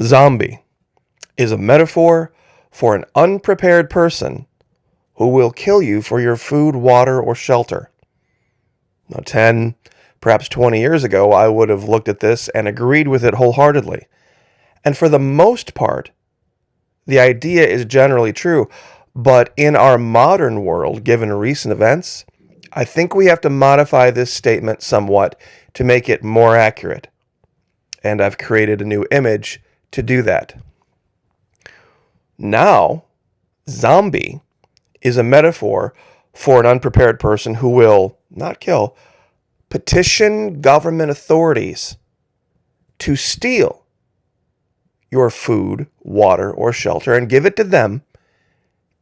Zombie is a metaphor for an unprepared person who will kill you for your food, water, or shelter. Now, 10, perhaps 20 years ago, I would have looked at this and agreed with it wholeheartedly. And for the most part, the idea is generally true. But in our modern world, given recent events, I think we have to modify this statement somewhat to make it more accurate. And I've created a new image to do that. Now, zombie is a metaphor for an unprepared person who will, not kill, petition government authorities to steal your food, water, or shelter and give it to them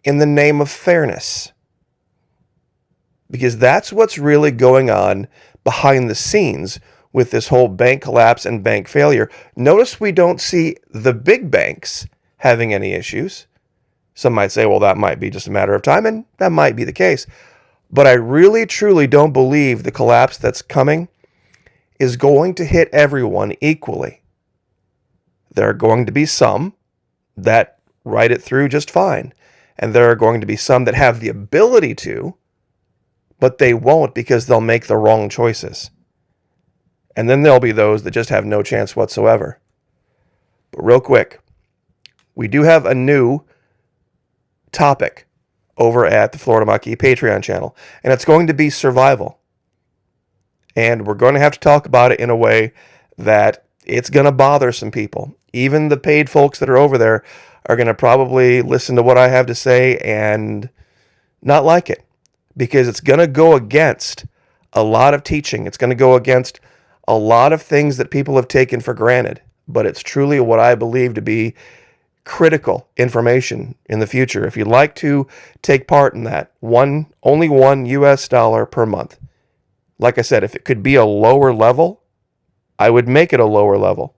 in the name of fairness. Because that's what's really going on behind the scenes with this whole bank collapse and bank failure. Notice we don't see the big banks having any issues. Some might say, well, that might be just a matter of time, and that might be the case. But I really, truly don't believe the collapse that's coming is going to hit everyone equally. There are going to be some that ride it through just fine. And there are going to be some that have the ability to, but they won't because they'll make the wrong choices. And then there'll be those that just have no chance whatsoever. But real quick, we do have a new topic over at the Florida Maquis Patreon channel, and it's going to be survival. And we're going to have to talk about it in a way that it's going to bother some people. Even the paid folks that are over there are going to probably listen to what I have to say and not like it, because it's going to go against a lot of teaching. It's going to go against a lot of things that people have taken for granted, but it's truly what I believe to be critical information in the future. If you'd like to take part in that, only $1 per month. Like I said, if it could be a lower level, I would make it a lower level.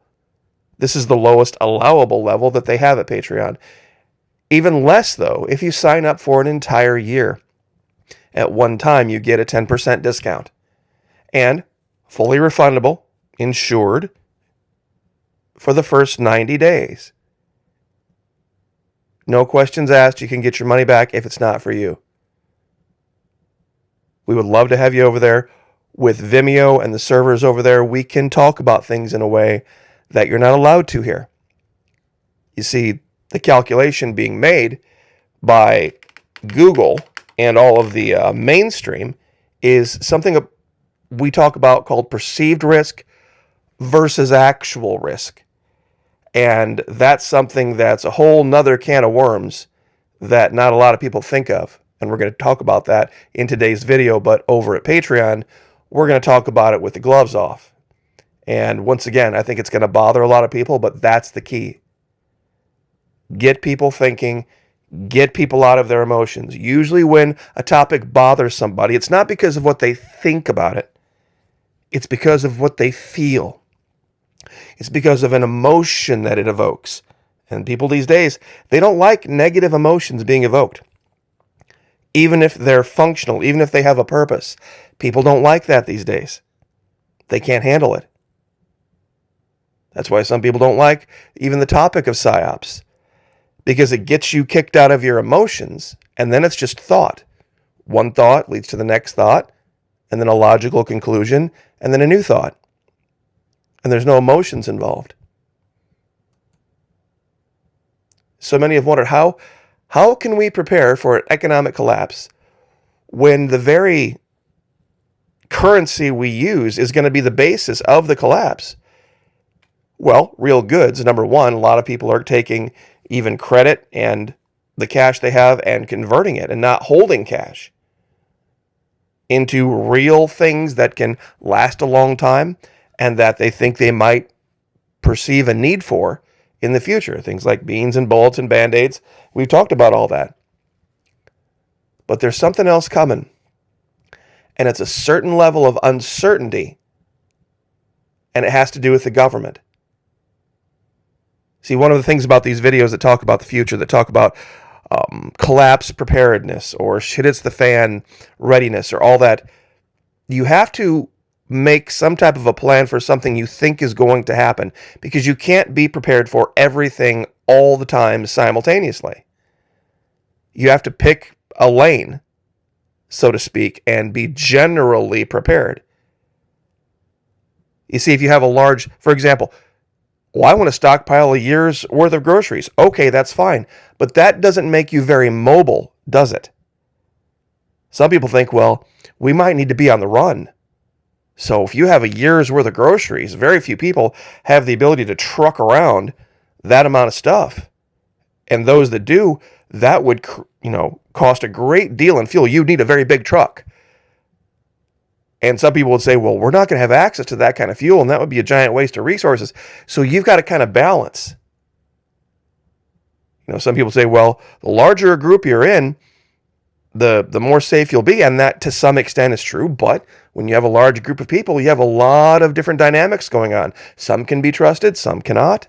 This is the lowest allowable level that they have at Patreon. Even less, though, if you sign up for an entire year. At one time, you get a 10% discount. And fully refundable, insured, for the first 90 days. No questions asked. You can get your money back if it's not for you. We would love to have you over there. With Vimeo and the servers over there, we can talk about things in a way that you're not allowed to here. You see, the calculation being made by Google and all of the mainstream is something we talk about called perceived risk versus actual risk. And that's something that's a whole nother can of worms that not a lot of people think of. And we're going to talk about that in today's video. But over at Patreon, we're going to talk about it with the gloves off. And once again, I think it's going to bother a lot of people, but that's the key. Get people thinking, get people out of their emotions. Usually when a topic bothers somebody, it's not because of what they think about it. It's because of what they feel. It's because of an emotion that it evokes. And people these days, they don't like negative emotions being evoked. Even if they're functional, even if they have a purpose. People don't like that these days. They can't handle it. That's why some people don't like even the topic of psyops. Because it gets you kicked out of your emotions, and then it's just thought. One thought leads to the next thought, and then a logical conclusion, and then a new thought. And there's no emotions involved. So many have wondered, how can we prepare for an economic collapse when the very currency we use is going to be the basis of the collapse? Well, real goods, number one, a lot of people are taking even credit and the cash they have and converting it and not holding cash into real things that can last a long time and that they think they might perceive a need for in the future. Things like beans and bullets and Band-Aids. We've talked about all that. But there's something else coming. And it's a certain level of uncertainty. And it has to do with the government. See, one of the things about these videos that talk about the future, that talk about collapse preparedness or shit hits the fan readiness or all that, you have to make some type of a plan for something you think is going to happen, because you can't be prepared for everything all the time simultaneously. You have to pick a lane, so to speak, and be generally prepared. You see, if you have a large, for example, well, I want to stockpile a year's worth of groceries. Okay, that's fine. But that doesn't make you very mobile, does it? Some people think, well, we might need to be on the run. So if you have a year's worth of groceries, very few people have the ability to truck around that amount of stuff. And those that do, that would, cost a great deal in fuel. You'd need a very big truck. And some people would say, well, we're not going to have access to that kind of fuel, and that would be a giant waste of resources. So you've got to kind of balance. Some people say, well, the larger a group you're in, the more safe you'll be. And that to some extent is true. But when you have a large group of people, you have a lot of different dynamics going on. Some can be trusted, some cannot.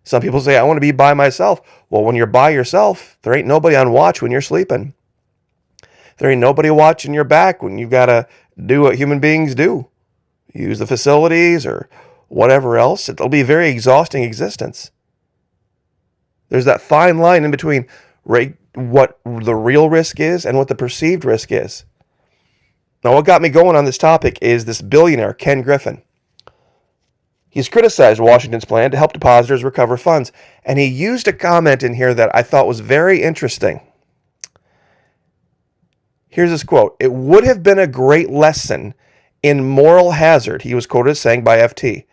Some people say, I want to be by myself. Well, when you're by yourself, there ain't nobody on watch when you're sleeping. There ain't nobody watching your back when you've got to do what human beings do. Use the facilities or whatever else. It'll be a very exhausting existence. There's that fine line in between what the real risk is and what the perceived risk is. Now, what got me going on this topic is this billionaire, Ken Griffin. He's criticized Washington's plan to help depositors recover funds, and he used a comment in here that I thought was very interesting. Here's his quote. It would have been a great lesson in moral hazard, he was quoted as saying by FT.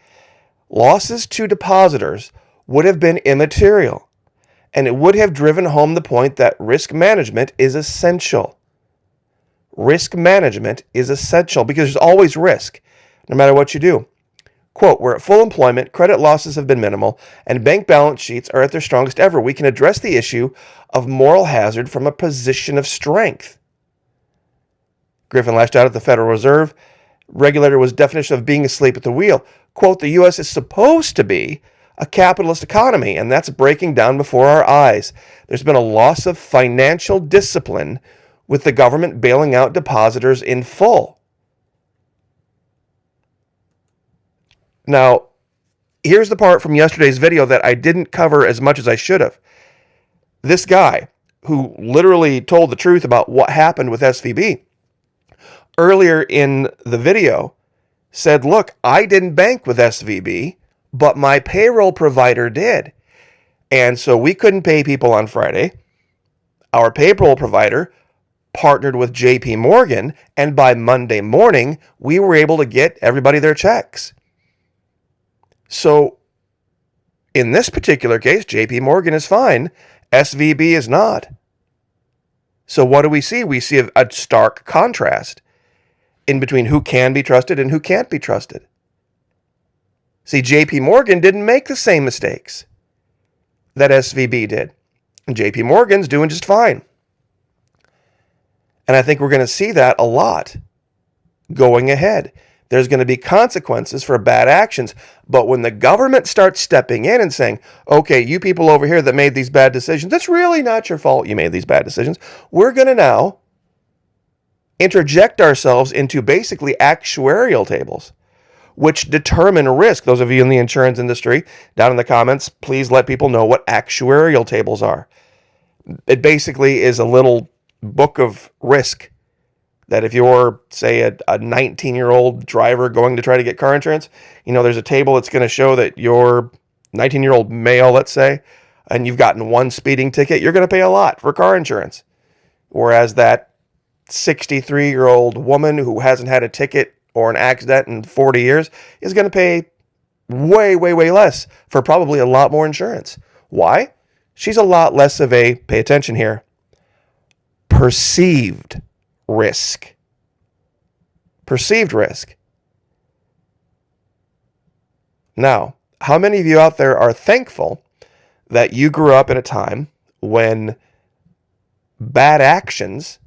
Losses to depositors would have been immaterial, and it would have driven home the point that risk management is essential. Risk management is essential because there's always risk, no matter what you do. Quote, we're at full employment, credit losses have been minimal, and bank balance sheets are at their strongest ever. We can address the issue of moral hazard from a position of strength. Griffin lashed out at the Federal Reserve regulator was definition of being asleep at the wheel. Quote, the U.S. is supposed to be a capitalist economy, and that's breaking down before our eyes. There's been a loss of financial discipline with the government bailing out depositors in full. Now, here's the part from yesterday's video that I didn't cover as much as I should have. This guy, who literally told the truth about what happened with SVB, earlier in the video said, look, I didn't bank with SVB, but my payroll provider did. And so we couldn't pay people on Friday. Our payroll provider partnered with JP Morgan, and by Monday morning, we were able to get everybody their checks. So in this particular case, JP Morgan is fine. SVB is not. So what do we see? We see a stark contrast in between who can be trusted and who can't be trusted. See, JP Morgan didn't make the same mistakes that SVB did. And JP Morgan's doing just fine. And I think we're going to see that a lot going ahead. There's going to be consequences for bad actions. But when the government starts stepping in and saying, okay, you people over here that made these bad decisions, it's really not your fault you made these bad decisions. We're going to now interject ourselves into basically actuarial tables, which determine risk. Those of you in the insurance industry, down in the comments, please let people know what actuarial tables are. It basically is a little book of risk that if you're, say, a 19-year-old driver going to try to get car insurance, there's a table that's going to show that you're 19-year-old male, let's say, and you've gotten one speeding ticket, you're going to pay a lot for car insurance. Whereas that 63-year-old woman who hasn't had a ticket or an accident in 40 years is going to pay way, way, way less for probably a lot more insurance. Why? She's a lot less of a, pay attention here, perceived risk. Perceived risk. Now, how many of you out there are thankful that you grew up in a time when bad actions,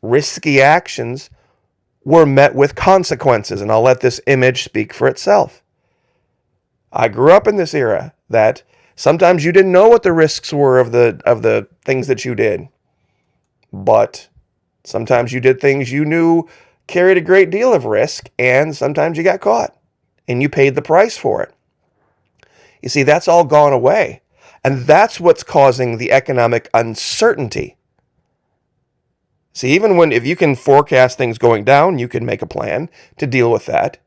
risky actions, were met with consequences? And I'll let this image speak for itself. I grew up in this era that sometimes you didn't know what the risks were of the things that you did. But sometimes you did things you knew carried a great deal of risk, and sometimes you got caught, and you paid the price for it. You see, that's all gone away, and that's what's causing the economic uncertainty. See, if you can forecast things going down, you can make a plan to deal with that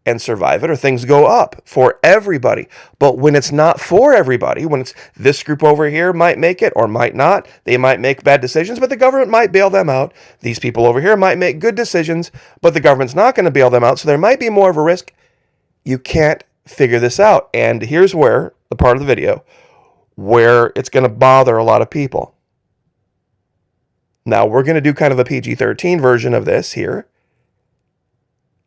and survive it, or things go up for everybody. But when it's not for everybody, when it's this group over here might make it or might not, they might make bad decisions, but the government might bail them out. These people over here might make good decisions, but the government's not going to bail them out, so there might be more of a risk. You can't figure this out. And here's where, the part of the video, where it's going to bother a lot of people. Now, we're going to do kind of a PG-13 version of this here,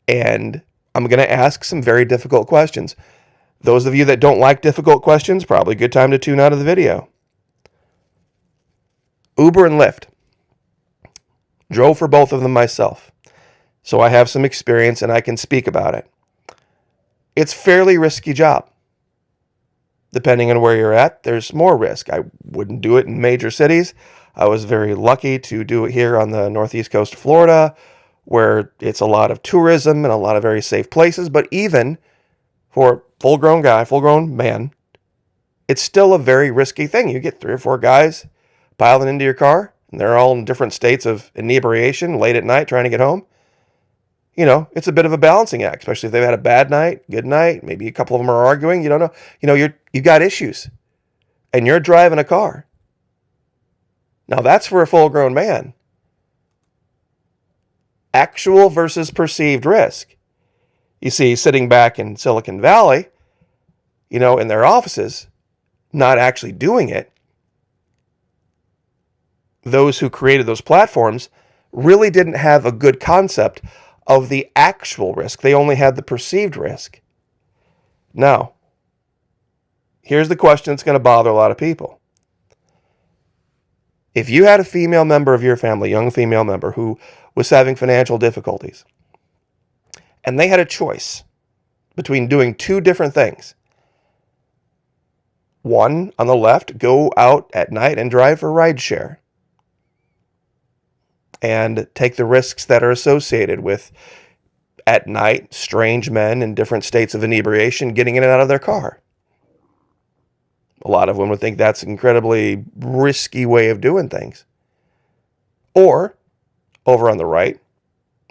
and I'm going to ask some very difficult questions. Those of you that don't like difficult questions, probably a good time to tune out of the video. Uber and Lyft. Drove for both of them myself, so I have some experience and I can speak about it. It's a fairly risky job. Depending on where you're at, there's more risk. I wouldn't do it in major cities. I was very lucky to do it here on the northeast coast of Florida, where it's a lot of tourism and a lot of very safe places. But even for a full-grown guy, full-grown man, it's still a very risky thing. You get 3 or 4 guys piling into your car, and they're all in different states of inebriation late at night trying to get home. You know, it's a bit of a balancing act, especially if they've had a bad night, good night, maybe a couple of them are arguing, you don't know. You know, you've got issues, and you're driving a car. Now, that's for a full-grown man. Actual versus perceived risk. You see, sitting back in Silicon Valley, you know, in their offices, not actually doing it, those who created those platforms really didn't have a good concept of the actual risk. They only had the perceived risk. Now, here's the question that's going to bother a lot of people. If you had a female member of your family, young female member, who was having financial difficulties, and they had a choice between doing 2 different things. One, on the left, go out at night and drive for rideshare and take the risks that are associated with, at night, strange men in different states of inebriation getting in and out of their car. A lot of women would think that's an incredibly risky way of doing things. Or, over on the right,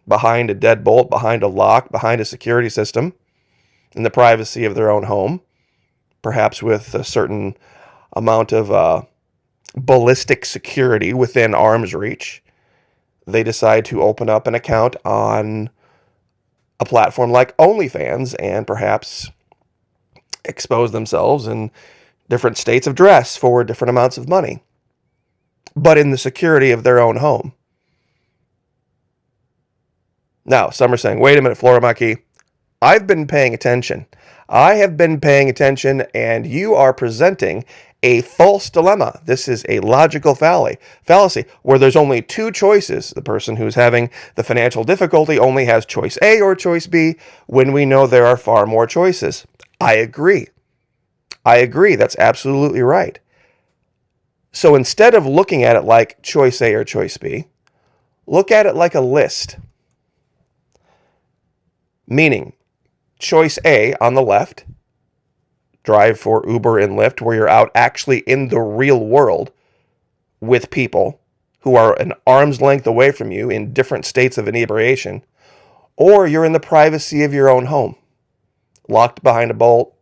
behind a deadbolt, behind a lock, behind a security system, in the privacy of their own home, perhaps with a certain amount of ballistic security within arm's reach, they decide to open up an account on a platform like OnlyFans and perhaps expose themselves in different states of dress for different amounts of money, but in the security of their own home. Now, some are saying, wait a minute, Florimaki, I've been paying attention. I have been paying attention, and you are presenting a false dilemma. This is a logical fallacy, where there's only 2 choices. The person who's having the financial difficulty only has choice A or choice B, when we know there are far more choices. I agree. That's absolutely right. So instead of looking at it like choice A or choice B, look at it like a list. Meaning, choice A on the left, drive for Uber and Lyft, where you're out actually in the real world with people who are an arm's length away from you in different states of inebriation, or you're in the privacy of your own home, locked behind a bolt,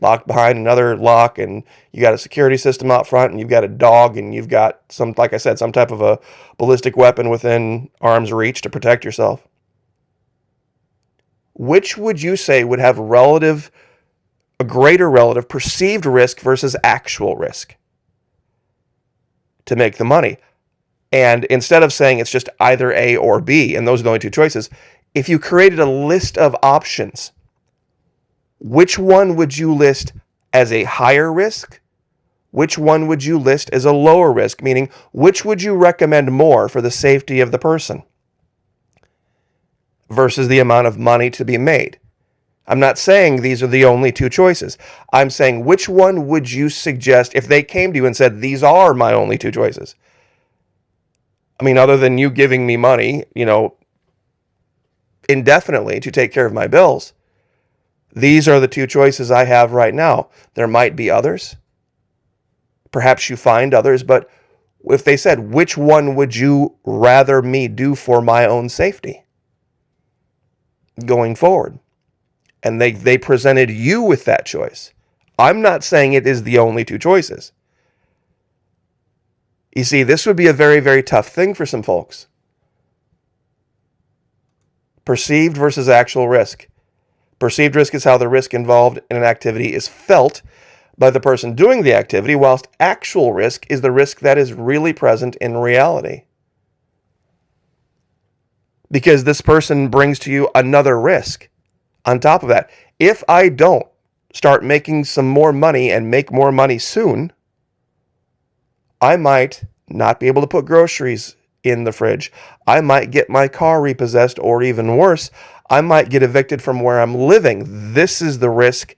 locked behind another lock, and you got a security system out front, and you've got a dog, and you've got some, like I said, some type of a ballistic weapon within arm's reach to protect yourself. Which would you say would have a greater relative perceived risk versus actual risk to make the money? And instead of saying it's just either A or B, and those are the only 2 choices, if you created a list of options, which one would you list as a higher risk? Which one would you list as a lower risk? Meaning, which would you recommend more for the safety of the person versus the amount of money to be made? I'm not saying these are the only 2 choices. I'm saying, which one would you suggest if they came to you and said, these are my only 2 choices? I mean, other than you giving me money, you know, indefinitely to take care of my bills. These are the two choices I have right now. There might be others. Perhaps you find others, but if they said, which one would you rather me do for my own safety going forward? And they presented you with that choice. I'm not saying it is the only two choices. You see, this would be a very, very tough thing for some folks. Perceived versus actual risk. Perceived risk is how the risk involved in an activity is felt by the person doing the activity, whilst actual risk is the risk that is really present in reality. Because this person brings to you another risk on top of that. If I don't start making some more money and make more money soon, I might not be able to put groceries in the fridge. I might get my car repossessed, or even worse, I might get evicted from where I'm living. This is the risk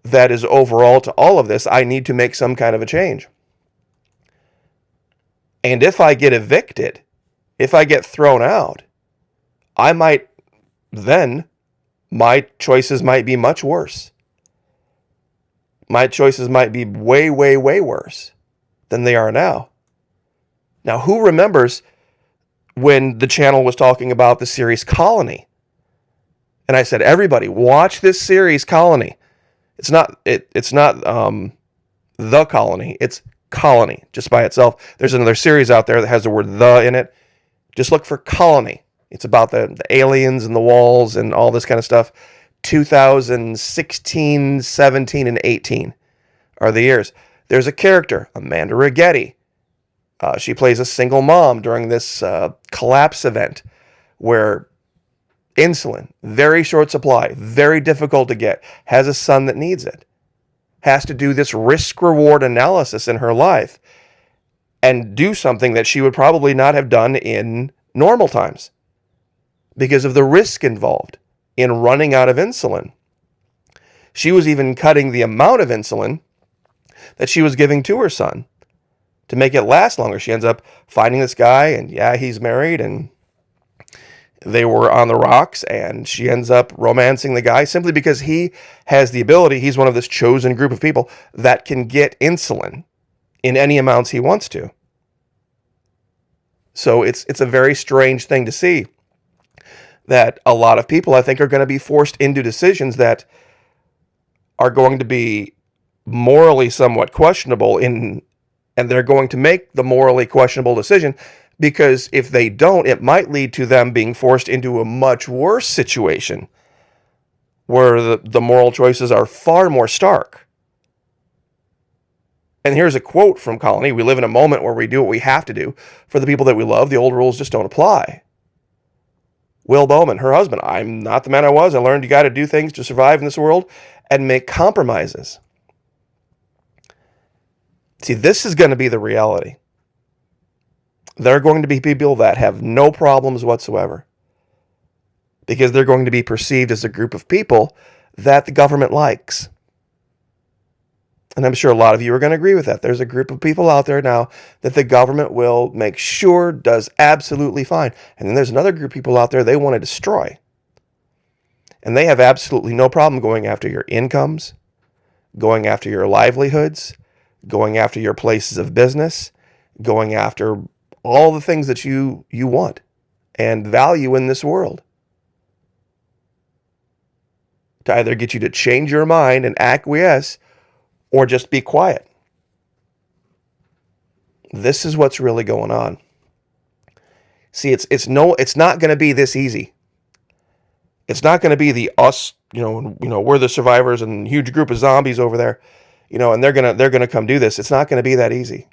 that is overall to all of this. I need to make some kind of a change. And if I get evicted, if I get thrown out, I might then, my choices might be much worse. My choices might be way, way, way worse than they are now. Now, who remembers when the channel was talking about the series Colony? And I said, everybody, watch this series Colony. It's not The Colony. It's Colony, just by itself. There's another series out there that has the word "the" in it. Just look for Colony. It's about the aliens and the walls and all this kind of stuff. 2016, 17, and 18 are the years. There's a character, Amanda Rigetti. She plays a single mom during this collapse event where insulin, very short supply, very difficult to get, has a son that needs it, has to do this risk-reward analysis in her life and do something that she would probably not have done in normal times because of the risk involved in running out of insulin. She was even cutting the amount of insulin that she was giving to her son to make it last longer. She ends up finding this guy, and yeah, he's married, and they were on the rocks, and she ends up romancing the guy simply because he has the ability. He's one of this chosen group of people that can get insulin in any amounts he wants to. So it's a very strange thing to see that a lot of people, I think, are going to be forced into decisions that are going to be morally somewhat questionable and they're going to make the morally questionable decision because if they don't, it might lead to them being forced into a much worse situation where the moral choices are far more stark. And here's a quote from Colony: "We live in a moment where we do what we have to do for the people that we love. The old rules just don't apply." Will Bowman, her husband: "I'm not the man I was. I learned you got to do things to survive in this world and make compromises." See, this is going to be the reality. There are going to be people that have no problems whatsoever because they're going to be perceived as a group of people that the government likes. And I'm sure a lot of you are going to agree with that. There's a group of people out there now that the government will make sure does absolutely fine. And then there's another group of people out there they want to destroy. And they have absolutely no problem going after your incomes, going after your livelihoods, going after your places of business, going after all the things that you want and value in this world, to either get you to change your mind and acquiesce or just be quiet. This is what's really going on. See, it's not going to be this easy. It's not going to be the us, we're the survivors and huge group of zombies over there, and they're going to come do this. It's not going to be that easy.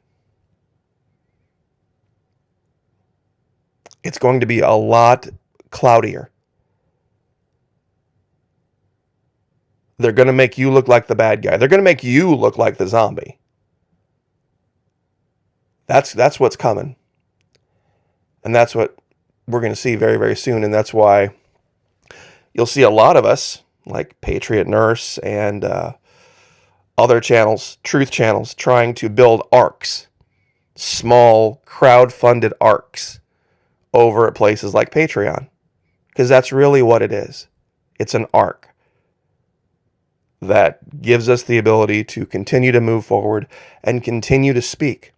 It's going to be a lot cloudier. They're going to make you look like the bad guy. They're going to make you look like the zombie. That's what's coming. And that's what we're going to see very, very soon. And that's why you'll see a lot of us, like Patriot Nurse and other channels, truth channels, trying to build arcs, small crowd-funded arcs over at places like Patreon, because that's really what it is. It's an arc that gives us the ability to continue to move forward and continue to speak.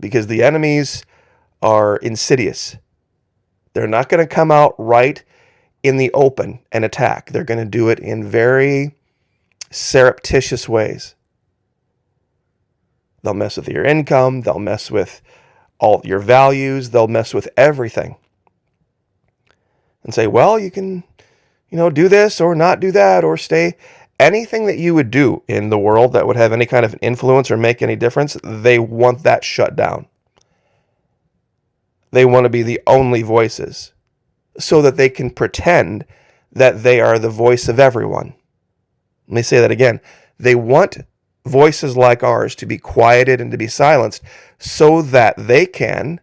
Because the enemies are insidious. They're not going to come out right in the open and attack. They're going to do it in very surreptitious ways. They'll mess with your income. They'll mess with all your values. They'll mess with everything. And say, well, you can, do this or not do that or stay. Anything that you would do in the world that would have any kind of influence or make any difference, they want that shut down. They want to be the only voices so that they can pretend that they are the voice of everyone. Let me say that again. They want voices like ours to be quieted and to be silenced so that they can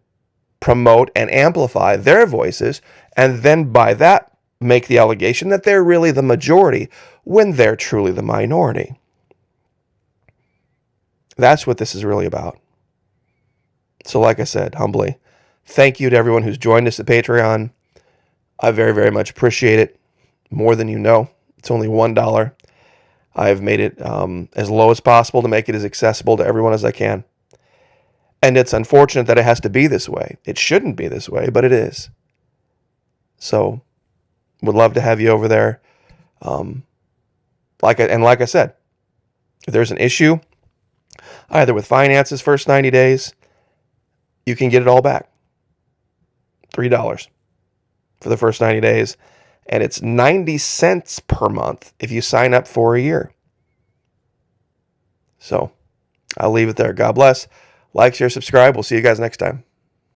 promote and amplify their voices, and then by that make the allegation that they're really the majority when they're truly the minority. That's what this is really about. So like I said, humbly, thank you to everyone who's joined us at Patreon. I very, very much appreciate it. More than you know. It's only $1. I've made it as low as possible to make it as accessible to everyone as I can. And it's unfortunate that it has to be this way. It shouldn't be this way, but it is. So, would love to have you over there. Like I said, if there's an issue, either with finances first 90 days, you can get it all back. $3 for the first 90 days. And it's 90 cents per month if you sign up for a year. So, I'll leave it there. God bless. Like, share, subscribe. We'll see you guys next time.